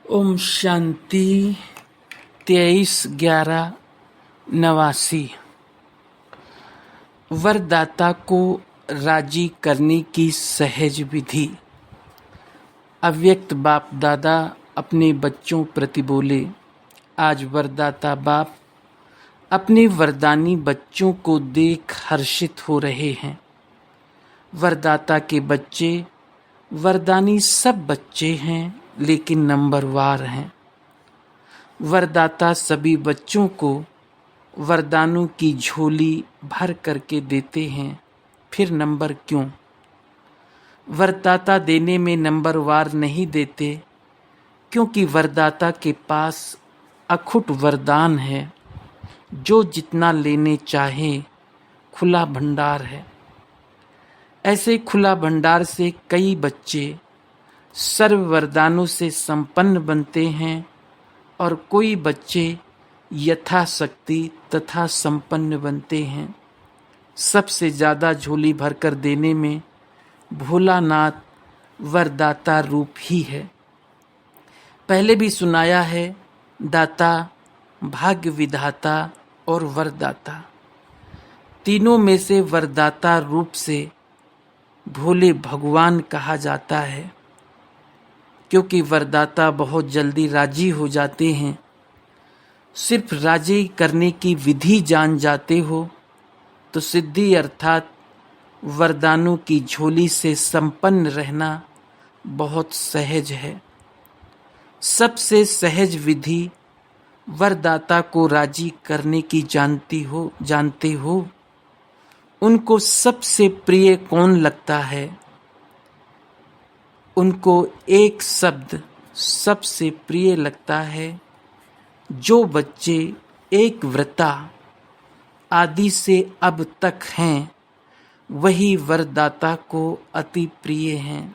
ओम शांति 23/11/89। वरदाता को राजी करने की सहज विधि। अव्यक्त बाप दादा अपने बच्चों प्रति बोले। आज वरदाता बाप अपने वरदानी बच्चों को देख हर्षित हो रहे हैं। वरदाता के बच्चे वरदानी सब बच्चे हैं, लेकिन नंबरवार हैं। वरदाता सभी बच्चों को वरदानों की झोली भर करके देते हैं, फिर नंबर क्यों? वरदाता देने में नंबरवार नहीं देते, क्योंकि वरदाता के पास अखुट वरदान है। जो जितना लेने चाहे, खुला भंडार है। ऐसे खुला भंडार से कई बच्चे सर्व वरदानों से संपन्न बनते हैं और कोई बच्चे यथाशक्ति तथा संपन्न बनते हैं। सबसे ज़्यादा झोली भरकर देने में भोलानाथ वरदाता रूप ही है। पहले भी सुनाया है, दाता, भाग्य विधाता और वरदाता। तीनों में से वरदाता रूप से भोले भगवान कहा जाता है, क्योंकि वरदाता बहुत जल्दी राजी हो जाते हैं। सिर्फ राजी करने की विधि जान जाते हो तो सिद्धि अर्थात वरदानों की झोली से संपन्न रहना बहुत सहज है। सबसे सहज विधि वरदाता को राजी करने की जानते हो। उनको सबसे प्रिय कौन लगता है? उनको एक शब्द सबसे प्रिय लगता है। जो बच्चे एक व्रता आदि से अब तक हैं, वही वरदाता को अति प्रिय हैं।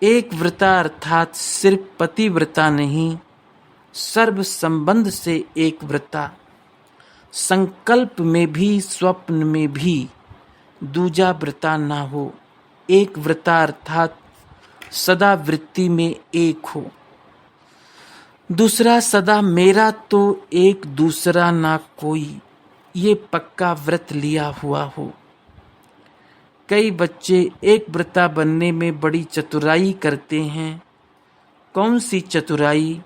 एक व्रता अर्थात सिर्फ पतिव्रता नहीं, सर्व संबंध से एक व्रता। संकल्प में भी स्वप्न में भी दूजा व्रता ना हो। एक व्रता अर्थात सदा वृत्ति में एक हो। दूसरा सदा मेरा तो एक, दूसरा ना कोई, ये पक्का व्रत लिया हुआ हो। कई बच्चे एक व्रता बनने में बड़ी चतुराई करते हैं। कौन सी चतुराई?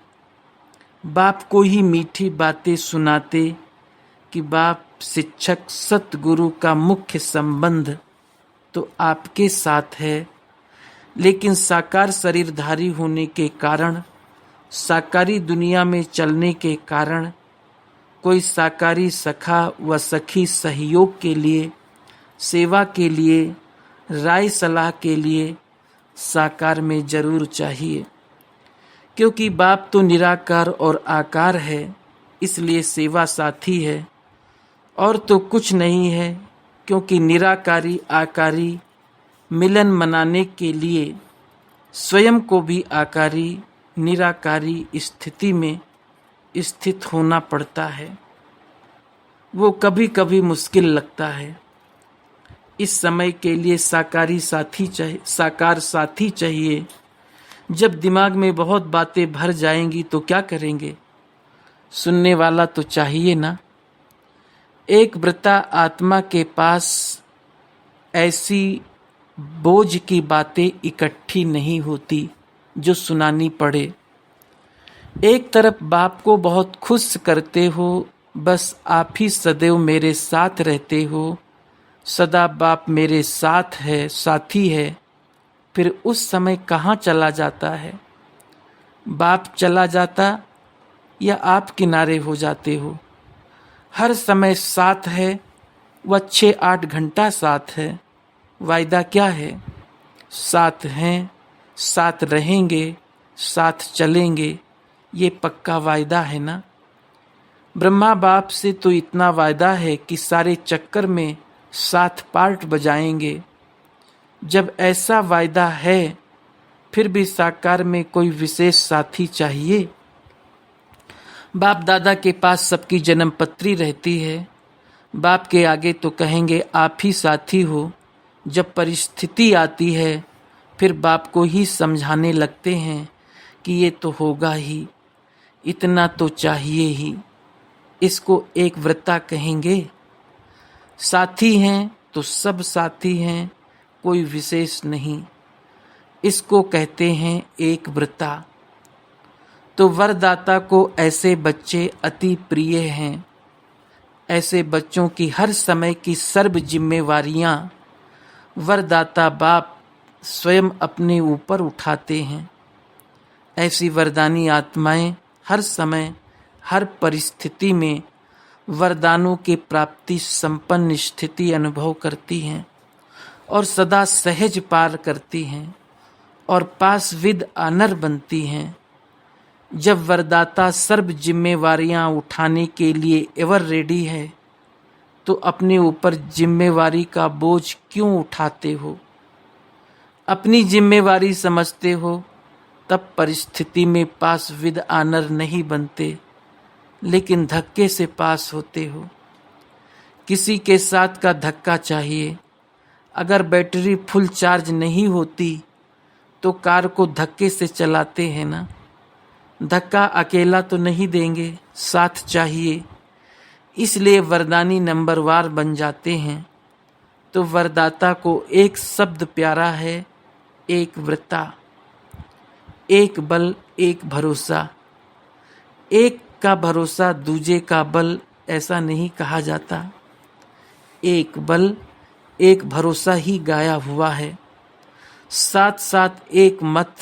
बाप को ही मीठी बातें सुनाते कि बाप, शिक्षक सतगुरु का मुख्य संबंध तो आपके साथ है, लेकिन साकार शरीरधारी होने के कारण, साकारी दुनिया में चलने के कारण कोई साकारी सखा व सखी सहयोग के लिए, सेवा के लिए, राय सलाह के लिए साकार में जरूर चाहिए। क्योंकि बाप तो निराकार और आकार है, इसलिए सेवा साथी है। और तो कुछ नहीं है, क्योंकि निराकारी आकारी मिलन मनाने के लिए स्वयं को भी आकारी निराकारी स्थिति में स्थित होना पड़ता है। वो कभी कभी मुश्किल लगता है। इस समय के लिए साकार साथी चाहिए। जब दिमाग में बहुत बातें भर जाएंगी तो क्या करेंगे? सुनने वाला तो चाहिए ना। एक व्रता आत्मा के पास ऐसी बोझ की बातें इकट्ठी नहीं होती जो सुनानी पड़े। एक तरफ बाप को बहुत खुश करते हो, बस आप ही सदैव मेरे साथ रहते हो, सदा बाप मेरे साथ है, साथी है। फिर उस समय कहाँ चला जाता है? बाप चला जाता या आप किनारे हो जाते हो? हर समय साथ है, वह 6-8 घंटा साथ है। वायदा क्या है? साथ हैं, साथ रहेंगे, साथ चलेंगे, ये पक्का वायदा है ना। ब्रह्मा बाप से तो इतना वायदा है कि सारे चक्कर में साथ पार्ट बजाएंगे। जब ऐसा वायदा है, फिर भी साकार में कोई विशेष साथी चाहिए। बाप दादा के पास सबकी जन्म पत्री रहती है। बाप के आगे तो कहेंगे आप ही साथी हो। जब परिस्थिति आती है, फिर बाप को ही समझाने लगते हैं कि ये तो होगा ही, इतना तो चाहिए ही, इसको एक वृत्ता कहेंगे। साथी हैं तो सब साथी हैं, कोई विशेष नहीं, इसको कहते हैं एक वृत्ता। तो वरदाता को ऐसे बच्चे अति प्रिय हैं। ऐसे बच्चों की हर समय की सर्व जिम्मेवारियां वरदाता बाप स्वयं अपने ऊपर उठाते हैं। ऐसी वरदानी आत्माएं हर समय हर परिस्थिति में वरदानों की प्राप्ति संपन्न स्थिति अनुभव करती हैं और सदा सहज पार करती हैं और पास विद आनर बनती हैं। जब वरदाता सर्व जिम्मेवारियां उठाने के लिए एवर रेडी है, तो अपने ऊपर जिम्मेवारी का बोझ क्यों उठाते हो? अपनी जिम्मेवारी समझते हो तब परिस्थिति में पास विद आनर नहीं बनते, लेकिन धक्के से पास होते हो। किसी के साथ का धक्का चाहिए। अगर बैटरी फुल चार्ज नहीं होती तो कार को धक्के से चलाते हैं ना। धक्का अकेला तो नहीं देंगे, साथ चाहिए। इसलिए वरदानी नंबरवार बन जाते हैं। तो वरदाता को एक शब्द प्यारा है, एक वृत्ता, एक बल, एक भरोसा। एक का भरोसा दूजे का बल ऐसा नहीं कहा जाता। एक बल एक भरोसा ही गाया हुआ है। साथ साथ एक मत,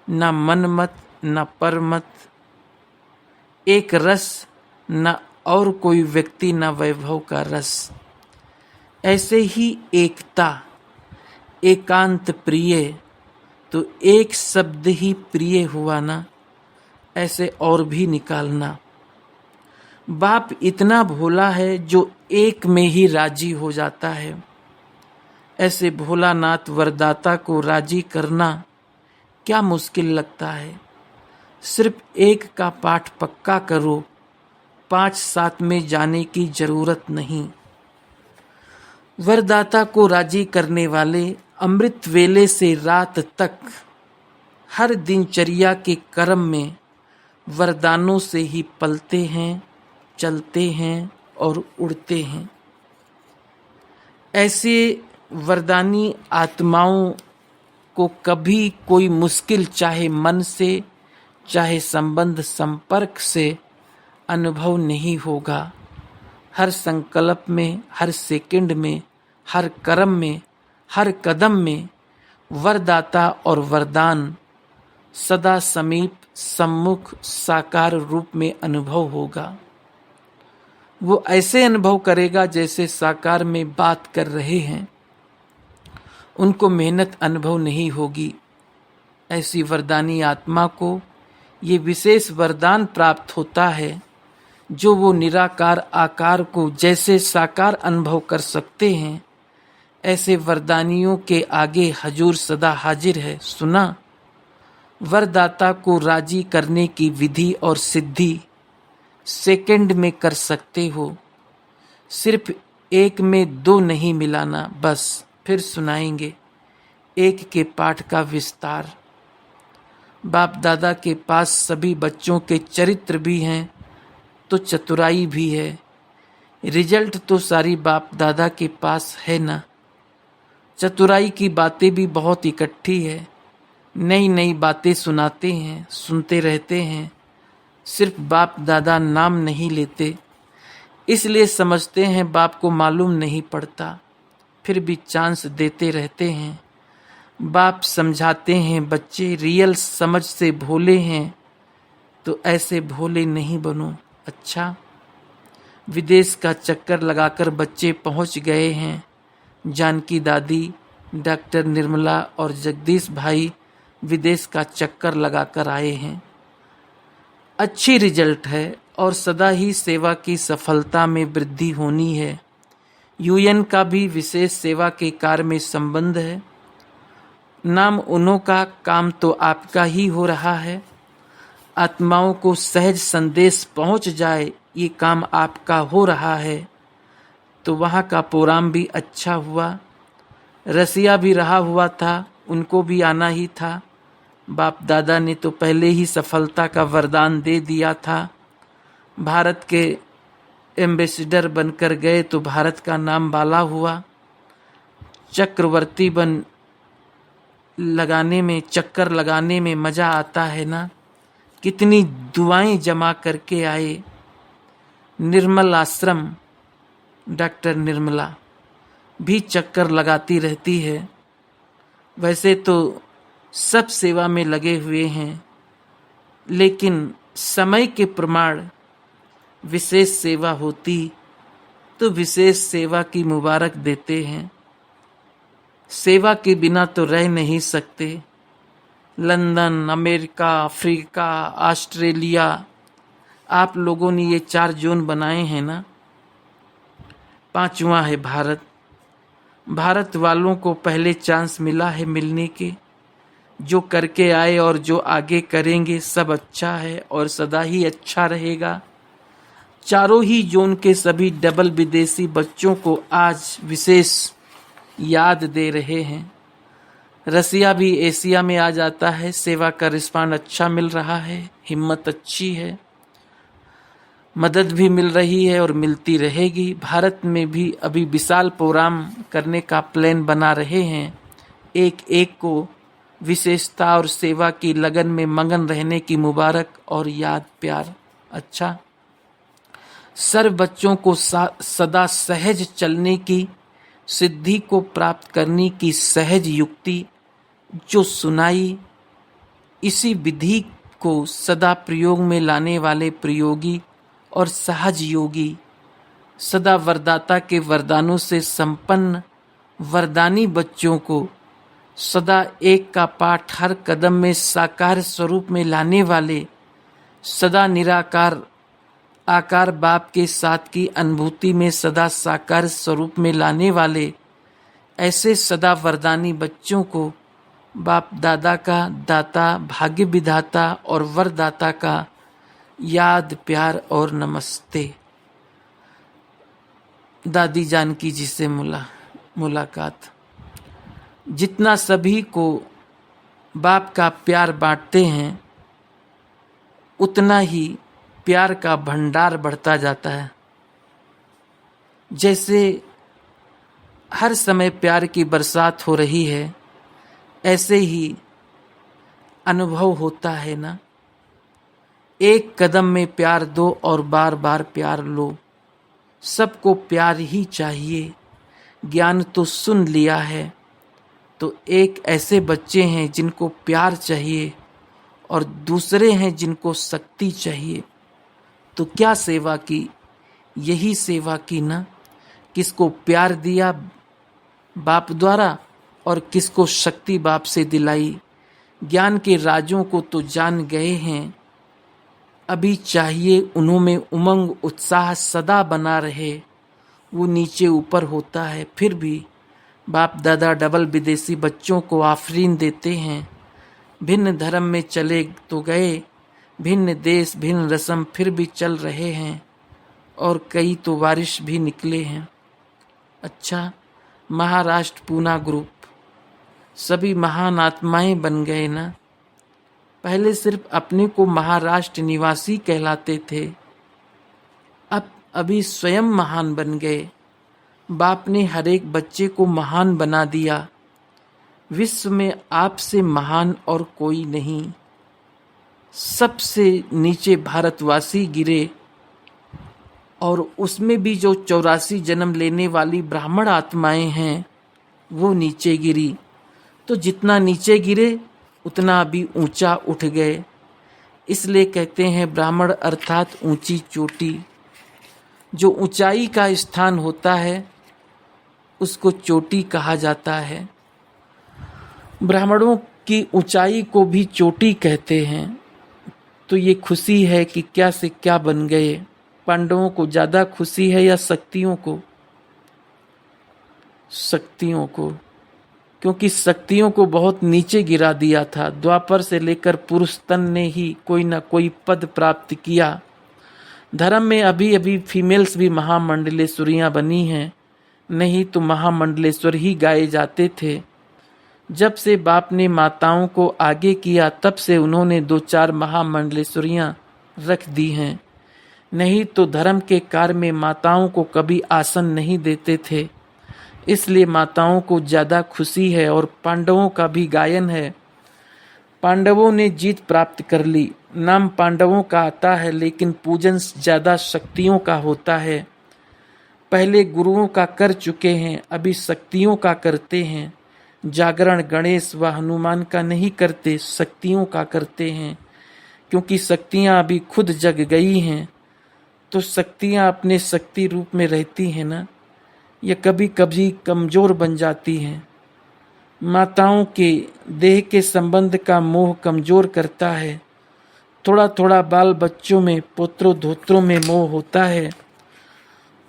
न मन मत न पर मत, एक रस न और कोई व्यक्ति न वैभव का रस। ऐसे ही एकता, एकांत प्रिय, तो एक शब्द ही प्रिय हुआ ना। ऐसे और भी निकालना। बाप इतना भोला है जो एक में ही राजी हो जाता है। ऐसे भोलानाथ वरदाता को राजी करना क्या मुश्किल लगता है। सिर्फ एक का पाठ पक्का करो, 5 साथ में जाने की जरूरत नहीं। वरदाता को राजी करने वाले अमृत वेले से रात तक हर दिनचर्या के कर्म में वरदानों से ही पलते हैं, चलते हैं और उड़ते हैं। ऐसे वरदानी आत्माओं को कभी कोई मुश्किल चाहे मन से चाहे संबंध संपर्क से अनुभव नहीं होगा। हर संकल्प में, हर सेकंड में, हर कर्म में, हर कदम में वरदाता और वरदान सदा समीप, सम्मुख, साकार रूप में अनुभव होगा। वो ऐसे अनुभव करेगा जैसे साकार में बात कर रहे हैं। उनको मेहनत अनुभव नहीं होगी। ऐसी वरदानी आत्मा को ये विशेष वरदान प्राप्त होता है जो वो निराकार आकार को जैसे साकार अनुभव कर सकते हैं। ऐसे वरदानियों के आगे हजूर सदा हाजिर है। सुना, वरदाता को राजी करने की विधि और सिद्धि सेकंड में कर सकते हो। सिर्फ एक में 2 नहीं मिलाना। बस फिर सुनाएंगे एक के पाठ का विस्तार। बाप दादा के पास सभी बच्चों के चरित्र भी हैं तो चतुराई भी है। रिजल्ट तो सारी बाप दादा के पास है ना। चतुराई की बातें भी बहुत इकट्ठी है। नई नई बातें सुनाते हैं, सुनते रहते हैं। सिर्फ बाप दादा नाम नहीं लेते, इसलिए समझते हैं बाप को मालूम नहीं पड़ता, फिर भी चांस देते रहते हैं। बाप समझाते हैं बच्चे रियल समझ से भोले हैं, तो ऐसे भोले नहीं बनो। अच्छा, विदेश का चक्कर लगाकर बच्चे पहुंच गए हैं। जानकी दादी, डॉक्टर निर्मला और जगदीश भाई विदेश का चक्कर लगाकर आए हैं। अच्छी रिजल्ट है और सदा ही सेवा की सफलता में वृद्धि होनी है। यूएन का भी विशेष सेवा के कार्य में संबंध है। नाम उन्हों का, काम तो आपका ही हो रहा है। आत्माओं को सहज संदेश पहुंच जाए, ये काम आपका हो रहा है। तो वहाँ का प्रोग्राम भी अच्छा हुआ। रसिया भी रहा हुआ था, उनको भी आना ही था। बाप दादा ने तो पहले ही सफलता का वरदान दे दिया था। भारत के एम्बेसडर बनकर गए तो भारत का नाम बाला हुआ। चक्रवर्ती बन लगाने में, चक्कर लगाने में मजा आता है ना। कितनी दुआएं जमा करके आए। निर्मल आश्रम, डॉक्टर निर्मला भी चक्कर लगाती रहती है। वैसे तो सब सेवा में लगे हुए हैं, लेकिन समय के प्रमाण विशेष सेवा होती तो विशेष सेवा की मुबारक देते हैं। सेवा के बिना तो रह नहीं सकते। लंदन, अमेरिका, अफ्रीका, ऑस्ट्रेलिया, आप लोगों ने ये 4 जोन बनाए हैं ना। 5वां है भारत। भारत वालों को पहले चांस मिला है मिलने के। जो करके आए और जो आगे करेंगे सब अच्छा है और सदा ही अच्छा रहेगा। चारों ही जोन के सभी डबल विदेशी बच्चों को आज विशेष याद दे रहे हैं। रसिया भी एशिया में आ जाता है। सेवा का रिस्पांड अच्छा मिल रहा है, हिम्मत अच्छी है, मदद भी मिल रही है और मिलती रहेगी। भारत में भी अभी विशाल प्रोग्राम करने का प्लान बना रहे हैं। एक एक को विशेषता और सेवा की लगन में मगन रहने की मुबारक और याद प्यार। अच्छा, सर्व बच्चों को सदा सहज चलने की सिद्धि को प्राप्त करने की सहज युक्ति जो सुनाई, इसी विधि को सदा प्रयोग में लाने वाले प्रयोगी और सहज योगी, सदा वरदाता के वरदानों से संपन्न वरदानी बच्चों को सदा एक का पाठ हर कदम में साकार स्वरूप में लाने वाले, सदा निराकार आकार बाप के साथ की अनुभूति में सदा साकार स्वरूप में लाने वाले, ऐसे सदा वरदानी बच्चों को बाप दादा का दाता, भाग्य विधाता और वरदाता का याद प्यार और नमस्ते। दादी जानकी जी से मुलाकात। जितना सभी को बाप का प्यार बांटते हैं, उतना ही प्यार का भंडार बढ़ता जाता है। जैसे हर समय प्यार की बरसात हो रही है, ऐसे ही अनुभव होता है ना। एक कदम में प्यार दो और बार बार प्यार लो। सबको प्यार ही चाहिए। ज्ञान तो सुन लिया है, तो एक ऐसे बच्चे हैं जिनको प्यार चाहिए और दूसरे हैं जिनको शक्ति चाहिए। तो क्या सेवा की? यही सेवा की ना। किसको प्यार दिया बाप द्वारा और किसको शक्ति बाप से दिलाई। ज्ञान के राजों को तो जान गए हैं, अभी चाहिए उन्हों में उमंग उत्साह सदा बना रहे। वो नीचे ऊपर होता है, फिर भी बाप दादा डबल विदेशी बच्चों को आफरीन देते हैं। भिन्न धर्म में चले तो गए, भिन्न देश भिन्न रस्म फिर भी चल रहे हैं और कई तो वारिश भी निकले हैं। अच्छा, महाराष्ट्र पूना ग्रुप सभी महान आत्माएं बन गए ना। पहले सिर्फ अपने को महाराष्ट्र निवासी कहलाते थे, अब अभी स्वयं महान बन गए। बाप ने हर एक बच्चे को महान बना दिया। विश्व में आपसे महान और कोई नहीं। सबसे नीचे भारतवासी गिरे और उसमें भी जो 84 जन्म लेने वाली ब्राह्मण आत्माएं हैं वो नीचे गिरी। तो जितना नीचे गिरे उतना भी ऊंचा उठ गए। इसलिए कहते हैं ब्राह्मण अर्थात ऊंची चोटी। जो ऊंचाई का स्थान होता है उसको चोटी कहा जाता है। ब्राह्मणों की ऊंचाई को भी चोटी कहते हैं। तो ये खुशी है कि क्या से क्या बन गए। पांडवों को ज्यादा खुशी है या शक्तियों को? शक्तियों को, क्योंकि शक्तियों को बहुत नीचे गिरा दिया था। द्वापर से लेकर पुरुष तन ने ही कोई ना कोई पद प्राप्त किया। धर्म में अभी अभी फीमेल्स भी महामंडलेश्वरियां बनी हैं, नहीं तो महामंडलेश्वर ही गाए जाते थे। जब से बाप ने माताओं को आगे किया तब से उन्होंने 2-4 महामंडलेश्वरियां रख दी हैं, नहीं तो धर्म के कार्य में माताओं को कभी आसन नहीं देते थे। इसलिए माताओं को ज़्यादा खुशी है। और पांडवों का भी गायन है। पांडवों ने जीत प्राप्त कर ली। नाम पांडवों का आता है, लेकिन पूजन ज़्यादा शक्तियों का होता है। पहले गुरुओं का कर चुके हैं, अभी शक्तियों का करते हैं। जागरण गणेश व हनुमान का नहीं करते, शक्तियों का करते हैं, क्योंकि शक्तियाँ अभी खुद जग गई हैं। तो शक्तियाँ अपने शक्ति रूप में रहती हैं ना, ये कभी कभी कमज़ोर बन जाती हैं। माताओं के देह के संबंध का मोह कमज़ोर करता है। थोड़ा थोड़ा बाल बच्चों में, पुत्रों धोत्रों में मोह होता है।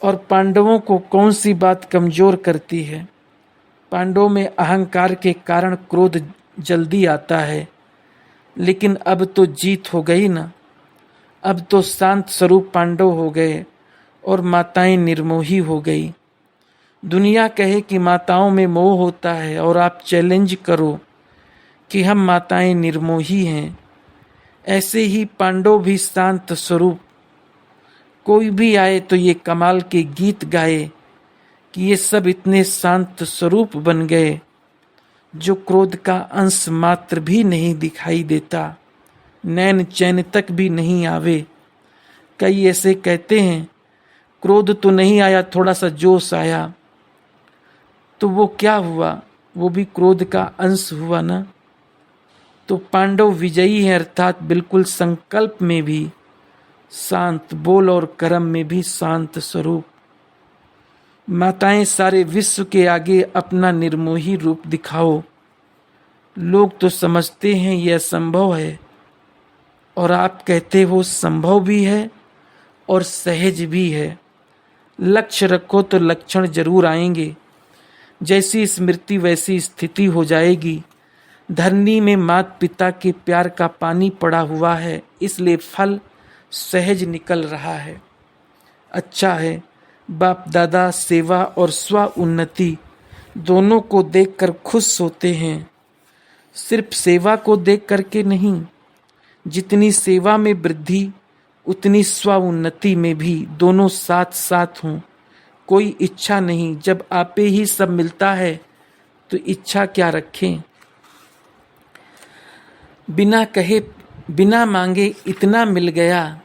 और पांडवों को कौन सी बात कमज़ोर करती है? पांडवों में अहंकार के कारण क्रोध जल्दी आता है, लेकिन अब तो जीत हो गई ना। अब तो शांत स्वरूप पांडव हो गए और माताएं निर्मोही हो गई। दुनिया कहे कि माताओं में मोह होता है, और आप चैलेंज करो कि हम माताएं निर्मोही हैं। ऐसे ही पांडव भी शांत स्वरूप। कोई भी आए तो ये कमाल के गीत गाए कि ये सब इतने शांत स्वरूप बन गए, जो क्रोध का अंश मात्र भी नहीं दिखाई देता, नैन चैन तक भी नहीं आवे। कई ऐसे कहते हैं क्रोध तो नहीं आया, थोड़ा सा जोश आया, तो वो क्या हुआ? वो भी क्रोध का अंश हुआ ना। तो पांडव विजयी हैं, अर्थात बिल्कुल संकल्प में भी शांत, बोल और कर्म में भी शांत स्वरूप। माताएं सारे विश्व के आगे अपना निर्मोही रूप दिखाओ। लोग तो समझते हैं यह असंभव है, और आप कहते हो संभव भी है और सहज भी है। लक्ष्य रखो तो लक्षण जरूर आएंगे। जैसी स्मृति वैसी स्थिति हो जाएगी। धरनी में माता पिता के प्यार का पानी पड़ा हुआ है, इसलिए फल सहज निकल रहा है। अच्छा है, बाप दादा सेवा और स्व उन्नति दोनों को देखकर खुश होते हैं। सिर्फ सेवा को देख करके नहीं, जितनी सेवा में वृद्धि उतनी स्व उन्नति में भी दोनों साथ साथ हों। कोई इच्छा नहीं, जब आपे ही सब मिलता है तो इच्छा क्या रखें। बिना कहे बिना मांगे इतना मिल गया,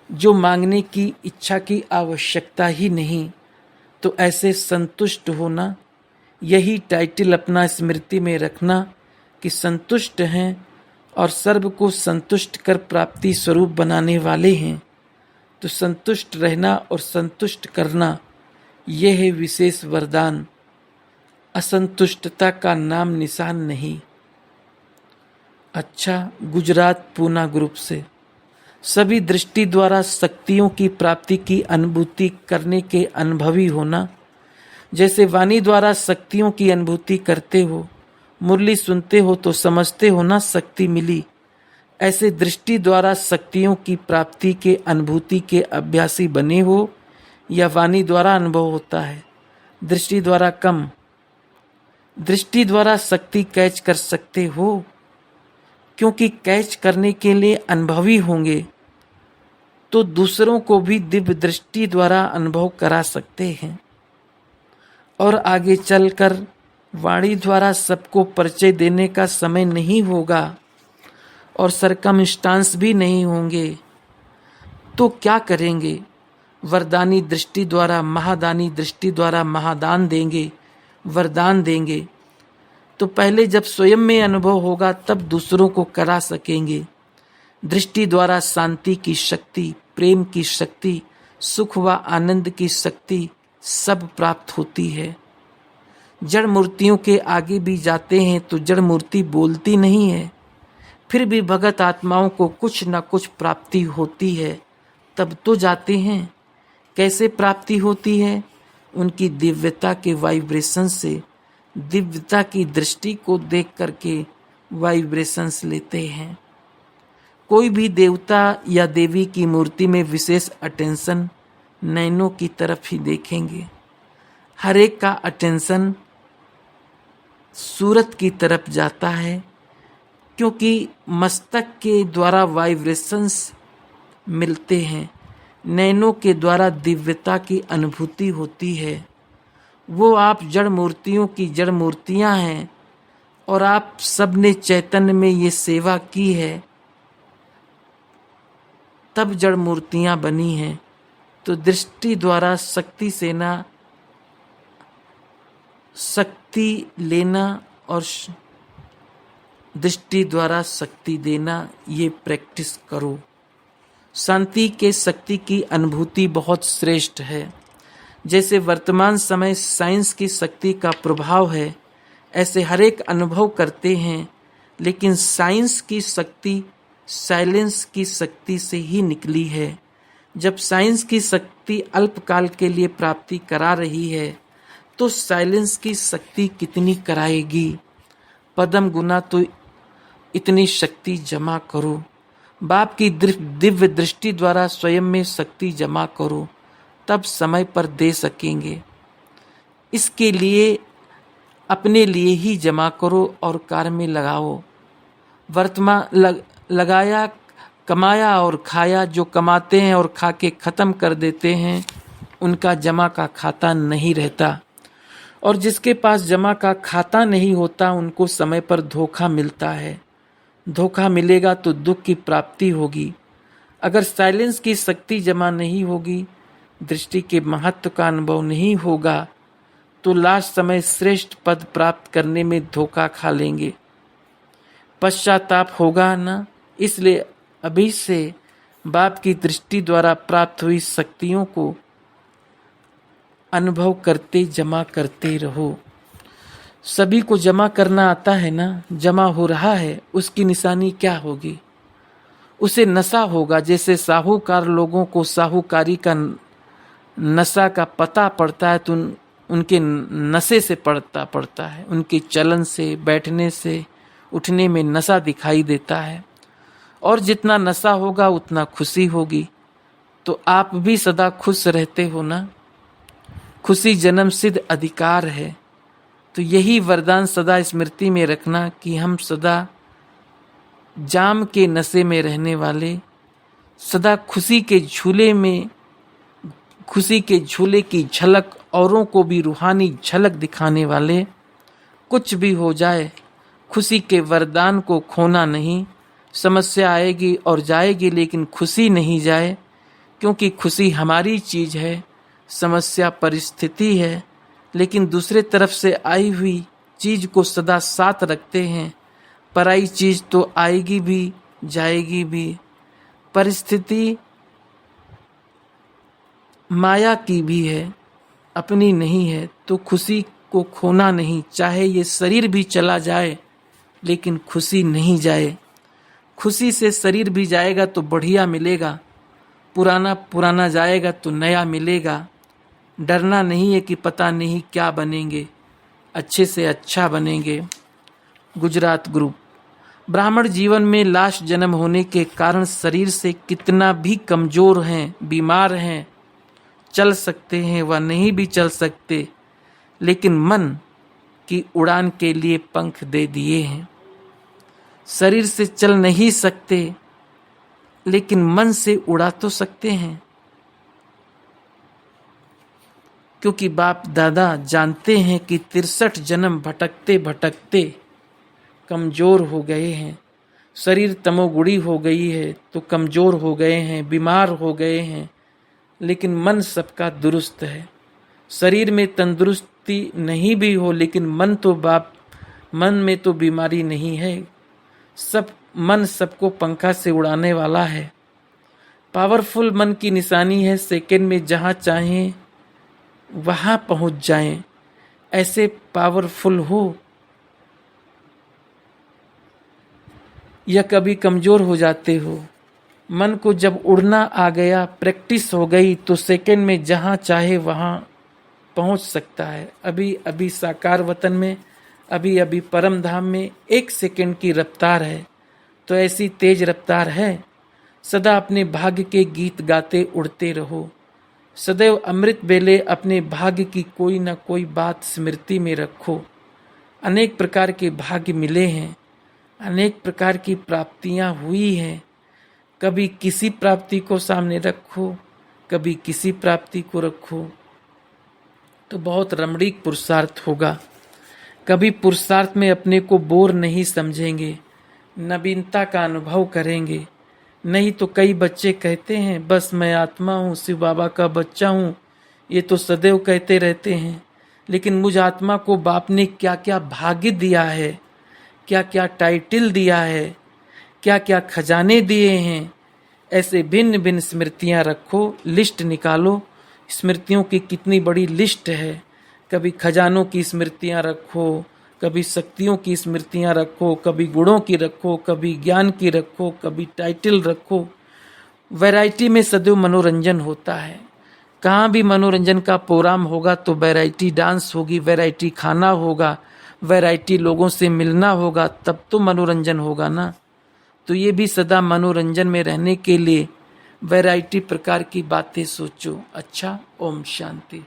जो मांगने की इच्छा की आवश्यकता ही नहीं। तो ऐसे संतुष्ट होना, यही टाइटल अपना स्मृति में रखना कि संतुष्ट हैं और सर्व को संतुष्ट कर प्राप्ति स्वरूप बनाने वाले हैं। तो संतुष्ट रहना और संतुष्ट करना, यह है विशेष वरदान। असंतुष्टता का नाम निशान नहीं। अच्छा, गुजरात पूना ग्रुप से सभी दृष्टि द्वारा शक्तियों की प्राप्ति की अनुभूति करने के अनुभवी होना। जैसे वाणी द्वारा शक्तियों की अनुभूति करते हो, मुरली सुनते हो तो समझते हो ना शक्ति मिली। ऐसे दृष्टि द्वारा शक्तियों की प्राप्ति के अनुभूति के अभ्यासी बने हो, या वाणी द्वारा अनुभव होता है, दृष्टि द्वारा कम। दृष्टि द्वारा शक्ति कैच कर सकते हो, क्योंकि कैच करने के लिए अनुभवी होंगे तो दूसरों को भी दिव्य दृष्टि द्वारा अनुभव करा सकते हैं। और आगे चलकर वाणी द्वारा सबको परिचय देने का समय नहीं होगा और सरकमस्टांस भी नहीं होंगे, तो क्या करेंगे? वरदानी दृष्टि द्वारा, महादानी दृष्टि द्वारा महादान देंगे, वरदान देंगे। तो पहले जब स्वयं में अनुभव होगा तब दूसरों को करा सकेंगे। दृष्टि द्वारा शांति की शक्ति, प्रेम की शक्ति, सुख व आनंद की शक्ति सब प्राप्त होती है। जड़ मूर्तियों के आगे भी जाते हैं तो जड़ मूर्ति बोलती नहीं है, फिर भी भगत आत्माओं को कुछ न कुछ प्राप्ति होती है, तब तो जाते हैं। कैसे प्राप्ति होती है? उनकी दिव्यता के वाइब्रेशन से, दिव्यता की दृष्टि को देख करके वाइब्रेशंस लेते हैं। कोई भी देवता या देवी की मूर्ति में विशेष अटेंशन नैनों की तरफ ही देखेंगे। हर एक का अटेंशन सूरत की तरफ जाता है, क्योंकि मस्तक के द्वारा वाइब्रेशंस मिलते हैं, नैनों के द्वारा दिव्यता की अनुभूति होती है। वो आप जड़ मूर्तियों की जड़ मूर्तियां हैं और आप सब ने चैतन्य में ये सेवा की है, तब जड़ मूर्तियां बनी हैं। तो दृष्टि द्वारा शक्ति सेना, शक्ति लेना और दृष्टि द्वारा शक्ति देना, ये प्रैक्टिस करो। शांति के शक्ति की अनुभूति बहुत श्रेष्ठ है। जैसे वर्तमान समय साइंस की शक्ति का प्रभाव है, ऐसे हर एक अनुभव करते हैं, लेकिन साइंस की शक्ति साइलेंस की शक्ति से ही निकली है। जब साइंस की शक्ति अल्पकाल के लिए प्राप्ति करा रही है, तो साइलेंस की शक्ति कितनी कराएगी। पदम गुना तो इतनी शक्ति जमा करो। बाप की दिव्य दृष्टि द्वारा स्वयं में शक्ति जमा करो, तब समय पर दे सकेंगे। इसके लिए अपने लिए ही जमा करो और कार्य में लगाओ। वर्तमान लगाया, कमाया और खाया। जो कमाते हैं और खा के ख़त्म कर देते हैं, उनका जमा का खाता नहीं रहता। और जिसके पास जमा का खाता नहीं होता, उनको समय पर धोखा मिलता है। धोखा मिलेगा तो दुख की प्राप्ति होगी। अगर साइलेंस की शक्ति जमा नहीं होगी, दृष्टि के महत्व का अनुभव नहीं होगा, तो लास्ट समय श्रेष्ठ पद प्राप्त करने में धोखा खा लेंगे, पश्चाताप होगा ना। इसलिए अभी से बाप की दृष्टि द्वारा प्राप्त हुई शक्तियों को अनुभव करते जमा करते रहो। सभी को जमा करना आता है ना, जमा हो रहा है, उसकी निशानी क्या होगी? उसे नशा होगा। जैसे साहूकार लोगों को साहूकारी का नशा का पता पड़ता है, तो उनके नशे से पड़ता है, उनके चलन से, बैठने से, उठने में नशा दिखाई देता है। और जितना नशा होगा उतना खुशी होगी। तो आप भी सदा खुश रहते हो ना। खुशी जन्म सिद्ध अधिकार है। तो यही वरदान सदा स्मृति में रखना कि हम सदा जाम के नशे में रहने वाले, सदा खुशी के झूले में, खुशी के झूले की झलक औरों को भी रूहानी झलक दिखाने वाले। कुछ भी हो जाए, खुशी के वरदान को खोना नहीं। समस्या आएगी और जाएगी, लेकिन खुशी नहीं जाए, क्योंकि खुशी हमारी चीज़ है, समस्या परिस्थिति है। लेकिन दूसरे तरफ से आई हुई चीज़ को सदा साथ रखते हैं। पराई चीज़ तो आएगी भी, जाएगी भी। परिस्थिति माया की भी है, अपनी नहीं है। तो खुशी को खोना नहीं। चाहे ये शरीर भी चला जाए, लेकिन खुशी नहीं जाए। खुशी से शरीर भी जाएगा तो बढ़िया मिलेगा, पुराना जाएगा तो नया मिलेगा। डरना नहीं है कि पता नहीं क्या बनेंगे, अच्छे से अच्छा बनेंगे। गुजरात ग्रुप। ब्राह्मण जीवन में लाश जन्म होने के कारण शरीर से कितना भी कमज़ोर हैं, बीमार हैं, चल सकते हैं व नहीं भी चल सकते, लेकिन मन की उड़ान के लिए पंख दे दिए हैं। शरीर से चल नहीं सकते, लेकिन मन से उड़ा तो सकते हैं, क्योंकि बाप दादा जानते हैं कि 63 जन्म भटकते भटकते कमज़ोर हो गए हैं। शरीर तमोगुणी हो गई है तो कमज़ोर हो गए हैं, बीमार हो गए हैं, लेकिन मन सबका दुरुस्त है। शरीर में तंदुरुस्ती नहीं भी हो, लेकिन मन में तो बीमारी नहीं है। मन सबको पंखा से उड़ाने वाला है। पावरफुल मन की निशानी है, सेकंड में जहाँ चाहें वहाँ पहुँच जाएं। ऐसे पावरफुल हो, या कभी कमज़ोर हो जाते हो। मन को जब उड़ना आ गया, प्रैक्टिस हो गई, तो सेकंड में जहाँ चाहे वहाँ पहुँच सकता है। अभी साकार वतन में, अभी परम धाम में 1 सेकंड की रफ्तार है। तो ऐसी तेज रफ्तार है। सदा अपने भाग्य के गीत गाते उड़ते रहो। सदैव अमृत बेले अपने भाग्य की कोई न कोई बात स्मृति में रखो। अनेक प्रकार के भाग्य मिले हैं, अनेक प्रकार की प्राप्तियां हुई हैं। कभी किसी प्राप्ति को सामने रखो, कभी किसी प्राप्ति को रखो, तो बहुत रमणीक पुरुषार्थ होगा। कभी पुरुषार्थ में अपने को बोर नहीं समझेंगे, नवीनता का अनुभव करेंगे। नहीं तो कई बच्चे कहते हैं बस मैं आत्मा हूँ, शिव बाबा का बच्चा हूँ, ये तो सदैव कहते रहते हैं। लेकिन मुझ आत्मा को बाप ने क्या क्या भाग्य दिया है, क्या क्या टाइटल दिया है, क्या क्या खजाने दिए हैं। ऐसे भिन्न भिन्न स्मृतियाँ रखो, लिस्ट निकालो। स्मृतियों की कितनी बड़ी लिस्ट है। कभी खजानों की स्मृतियाँ रखो, कभी शक्तियों की स्मृतियाँ रखो, कभी गुणों की रखो, कभी ज्ञान की रखो, कभी टाइटल रखो। वैरायटी में सदैव मनोरंजन होता है। कहाँ भी मनोरंजन का प्रोग्राम होगा तो वैरायटी डांस होगी, वैरायटी खाना होगा, वैरायटी लोगों से मिलना होगा, तब तो मनोरंजन होगा ना। तो ये भी सदा मनोरंजन में रहने के लिए वैरायटी प्रकार की बातें सोचो। अच्छा, ओम शांति।